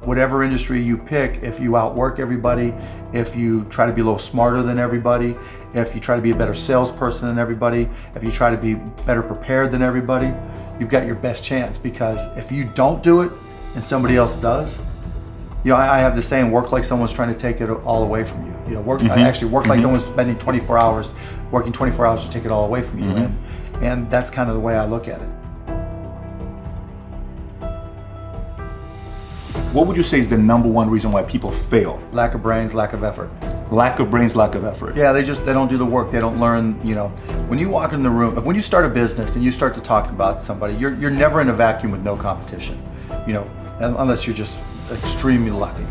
Whatever industry you pick, if you outwork everybody, if you try to be a little smarter than everybody, if you try to be a better salesperson than everybody, if you try to be better prepared than everybody, you've got your best chance. Because if you don't do it and somebody else does, I have the saying, work like someone's trying to take it all away from you. I actually work like someone's spending 24 hours, working 24 hours to take it all away from you. And that's kind of the way I look at it. What would you say is the number one reason why people fail? Lack of brains, lack of effort. Lack of brains, lack of effort. Yeah, they don't do the work. They don't learn, when you walk in the room, when you start a business and you start to talk about somebody, you're never in a vacuum with no competition, unless you're just extremely lucky.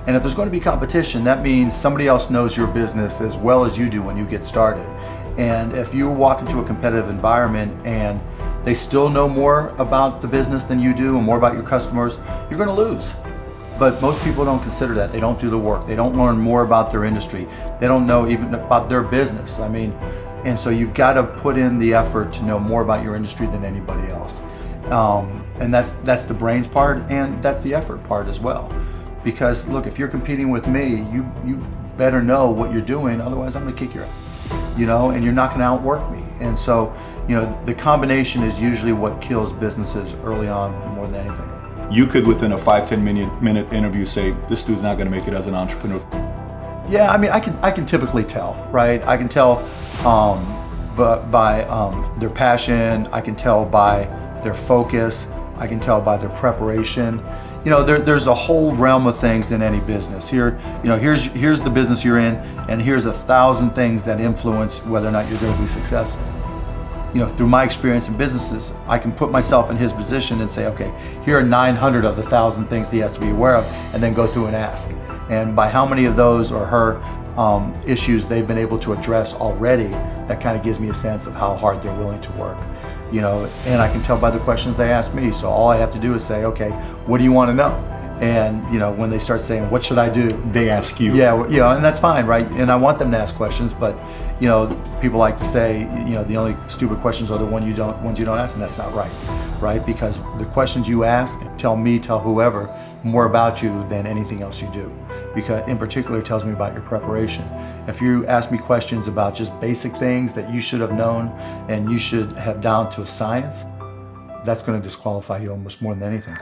And if there's going to be competition, that means somebody else knows your business as well as you do when you get started. And if you walk into a competitive environment and they still know more about the business than you do and more about your customers, you're going to lose. But most people don't consider that. They don't do the work. They don't learn more about their industry. They don't know even about their business. And so you've got to put in the effort to know more about your industry than anybody else. And that's the brains part, and that's the effort part as well. Because look, if you're competing with me, you better know what you're doing, otherwise I'm gonna kick your ass, and you're not gonna outwork me. And so, the combination is usually what kills businesses early on more than anything. You could, within a 5-10 minute interview, say, this dude's not gonna make it as an entrepreneur. Yeah, I can typically tell, right? I can tell by their passion, I can tell by their focus, I can tell by their preparation. There's a whole realm of things in any business. Here's the business you're in, and here's 1,000 things that influence whether or not you're going to be successful. Through my experience in businesses, I can put myself in his position and say, okay, here are 900 of the 1,000 things he has to be aware of, and then go through and ask. And by how many of those or her issues they've been able to address already, that kind of gives me a sense of how hard they're willing to work. And I can tell by the questions they ask me. So all I have to do is say, okay, what do you want to know? And when they start saying, what should I do? They ask you. Yeah, and that's fine, right? And I want them to ask questions, but people like to say, the only stupid questions are the ones you don't ask, and that's not right? Because the questions you ask tell whoever more about you than anything else you do. Because in particular, it tells me about your preparation. If you ask me questions about just basic things that you should have known and you should have down to a science, that's going to disqualify you almost more than anything.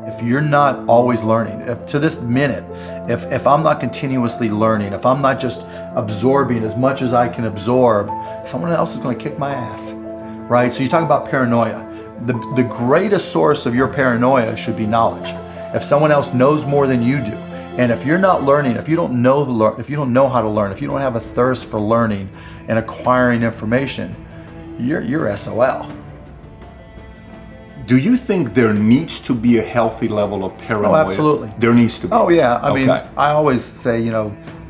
If you're not always learning, to this minute, if I'm not continuously learning, if I'm not just absorbing as much as I can absorb, someone else is going to kick my ass, right? So you talk about paranoia. The greatest source of your paranoia should be knowledge. If someone else knows more than you do, and if you're not learning, if you don't know how to learn, if you don't have a thirst for learning and acquiring information, you're SOL. Do you think there needs to be a healthy level of paranoia? Oh, absolutely. There needs to be. Oh, yeah. I mean, I always say,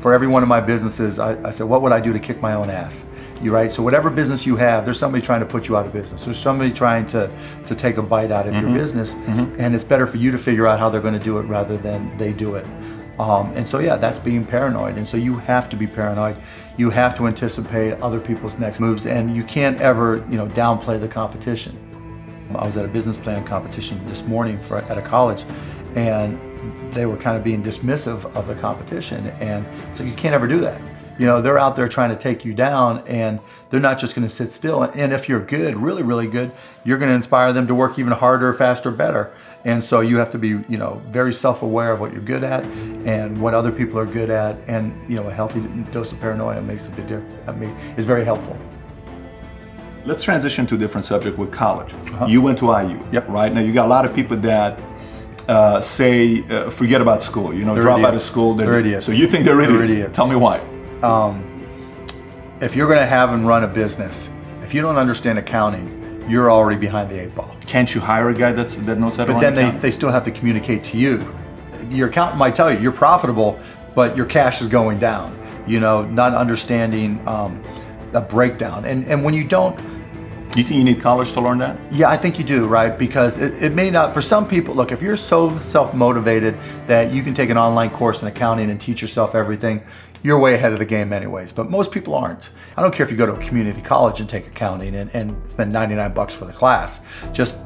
for every one of my businesses, I say, what would I do to kick my own ass? Right? So whatever business you have, there's somebody trying to put you out of business. There's somebody trying to take a bite out of your business. And it's better for you to figure out how they're going to do it rather than they do it. And so, yeah, that's being paranoid. And so you have to be paranoid. You have to anticipate other people's next moves, and you can't ever, downplay the competition. I was at a business plan competition this morning at a college, and they were kind of being dismissive of the competition. And so you can't ever do that. They're out there trying to take you down, and they're not just going to sit still. And if you're good, really, really good, you're going to inspire them to work even harder, faster, better. And so you have to be, very self-aware of what you're good at and what other people are good at. And, a healthy dose of paranoia makes a big difference. Is very helpful. Let's transition to a different subject with college. You went to IU, Yep. right? Now you got a lot of people that say, forget about school, drop out of school. They're idiots. So you think they're idiots? Tell me why. If you're going to have and run a business, if you don't understand accounting, you're already behind the 8 ball. Can't you hire a guy that knows how to run But then accounting? they still have to communicate to you. Your accountant might tell you you're profitable, but your cash is going down. Not understanding a breakdown. And when you don't, Do you think you need college to learn that? yeah, I think you do, right? Because it may not, for some people, look, if you're so self-motivated that you can take an online course in accounting and teach yourself everything, you're way ahead of the game anyways. But most people aren't. I don't care if you go to a community college and take accounting and spend $99 for the class. Just,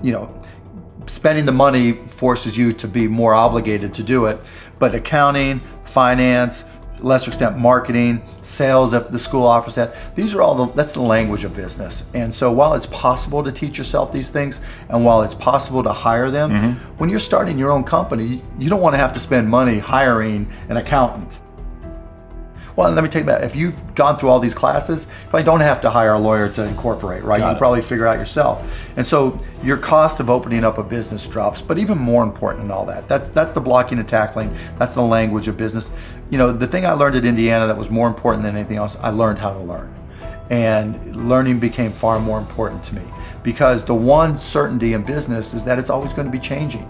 spending the money forces you to be more obligated to do it. But accounting, finance, lesser extent marketing, sales if the school offers that, these are all that's the language of business. And so while it's possible to teach yourself these things, and while it's possible to hire them, when you're starting your own company, you don't want to have to spend money hiring an accountant. Well, let me tell you that if you've gone through all these classes, you probably don't have to hire a lawyer to incorporate, right? You can probably figure out yourself. And so your cost of opening up a business drops. But even more important than all that, that's the blocking and tackling. That's the language of business. You know, the thing I learned at Indiana that was more important than anything else, I learned how to learn. And learning became far more important to me, because the one certainty in business is that it's always going to be changing.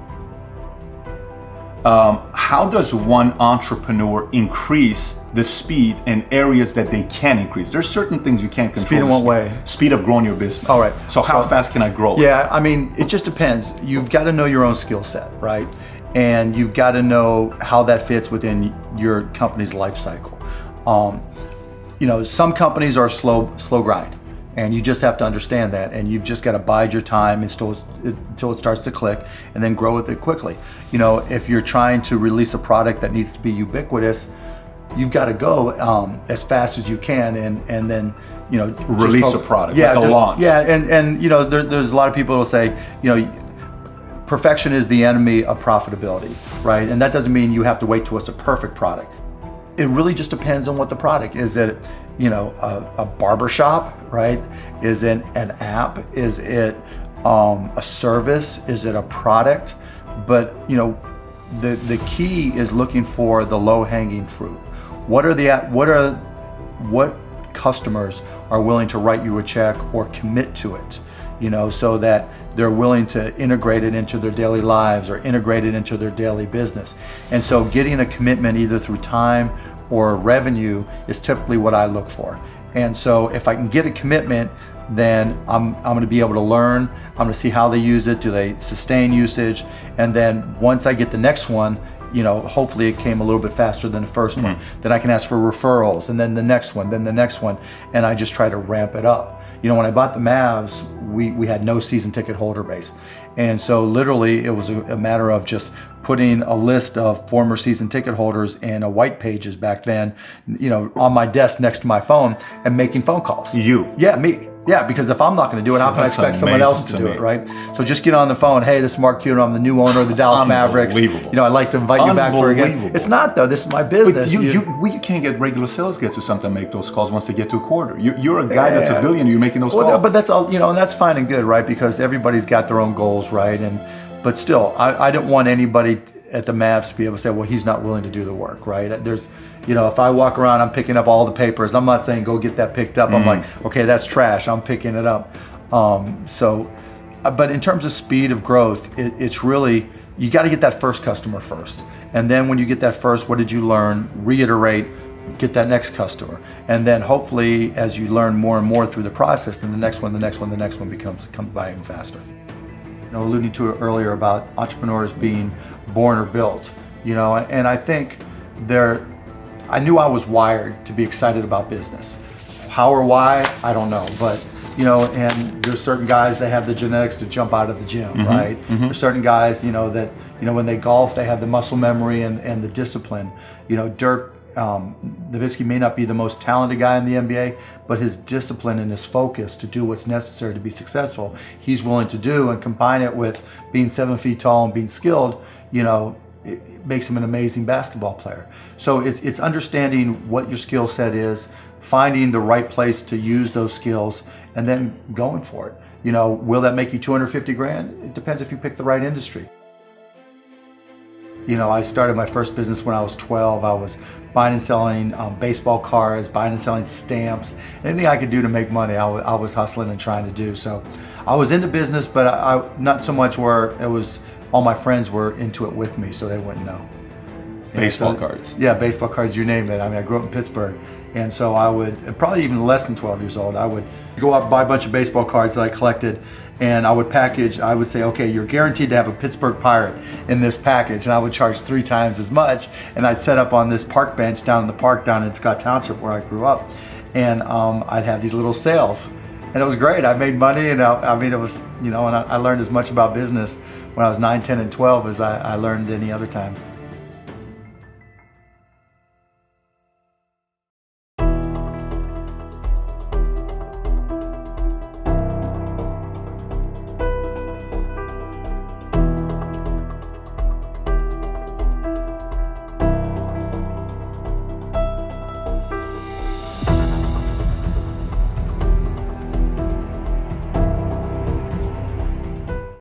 How does one entrepreneur increase the speed in areas that they can increase? There's certain things you can't control. Speed in what way? Speed of growing your business. All right. So how fast can I grow it? Yeah, I mean, it just depends. You've got to know your own skill set, right? And you've got to know how that fits within your company's life cycle. You know, some companies are slow grind, and you just have to understand that, and you've just got to bide your time until it starts to click, and then grow with it quickly. You know, if you're trying to release a product that needs to be ubiquitous, you've got to go as fast as you can, and then, you know, release a product, yeah, like a launch. Yeah, and you know, there's a lot of people who will say, you know, perfection is the enemy of profitability, right? And that doesn't mean you have to wait till it's a perfect product. It really just depends on what the product is. It, you know, a barbershop, right? Is it an app? Is it a service? Is it a product? But, you know, the key is looking for the low-hanging fruit. What customers are willing to write you a check or commit to it, you know, so that they're willing to integrate it into their daily lives or integrate it into their daily business. And so getting a commitment either through time or revenue is typically what I look for. And so if I can get a commitment, then I'm going to be able to learn. I'm going to see how they use it. Do they sustain usage? And then once I get the next one, you know, hopefully it came a little bit faster than the first one. Then I can ask for referrals, and then the next one, then the next one, and I just try to ramp it up. You know, when I bought the Mavs, we had no season ticket holder base. And so literally it was a matter of just putting a list of former season ticket holders in a white pages back then, you know, on my desk next to my phone, and making phone calls. You? Yeah, me. Yeah, because if I'm not going to do it, how can I expect someone else to do it, right? So just get on the phone. Hey, this is Mark Cuban. I'm the new owner of the Dallas Mavericks. You know, I'd like to invite you back for again. It's not, though. This is my business. But you can't get regular sales guys or something to make those calls once they get to a quarter. You're a guy that's a billionaire. You're making those calls. But that's all, you know, and that's fine and good, right? Because everybody's got their own goals, right? But still, I don't want anybody at the Mavs to be able to say, well, he's not willing to do the work, right? There's, you know, if I walk around, I'm picking up all the papers. I'm not saying go get that picked up. I'm like, okay, that's trash. I'm picking it up. But in terms of speed of growth, it's really, you got to get that first customer first. And then when you get that first, what did you learn? Reiterate, get that next customer. And then hopefully as you learn more and more through the process, then the next one comes by even faster. You know, alluding to it earlier about entrepreneurs being born or built, you know, and I think I knew I was wired to be excited about business. How or why, I don't know, but you know, and there's certain guys that have the genetics to jump out of the gym, right? There's certain guys, you know, that, you know, when they golf, they have the muscle memory and the discipline. You know, Dirk Nowitzki may not be the most talented guy in the NBA, but his discipline and his focus to do what's necessary to be successful, he's willing to do, and combine it with being 7 feet tall and being skilled, you know, it makes him an amazing basketball player. So it's understanding what your skill set is, finding the right place to use those skills, and then going for it. You know, will that make you 250 grand? It depends if you pick the right industry. You know, I started my first business when I was 12. I was buying and selling baseball cards, buying and selling stamps. Anything I could do to make money, I was hustling and trying to do. So I was into business, but I not so much where it was, all my friends were into it with me, so they wouldn't know. Baseball cards. Yeah, baseball cards, you name it. I mean, I grew up in Pittsburgh. And so I would, probably even less than 12 years old, I would go out and buy a bunch of baseball cards that I collected, and I would package, I would say, okay, you're guaranteed to have a Pittsburgh Pirate in this package, and I would charge 3 times as much, and I'd set up on this park bench down in the park down in Scott Township where I grew up, and I'd have these little sales, and it was great. I made money, and I mean, it was, you know, and I learned as much about business when I was 9, 10, and 12 as I learned any other time.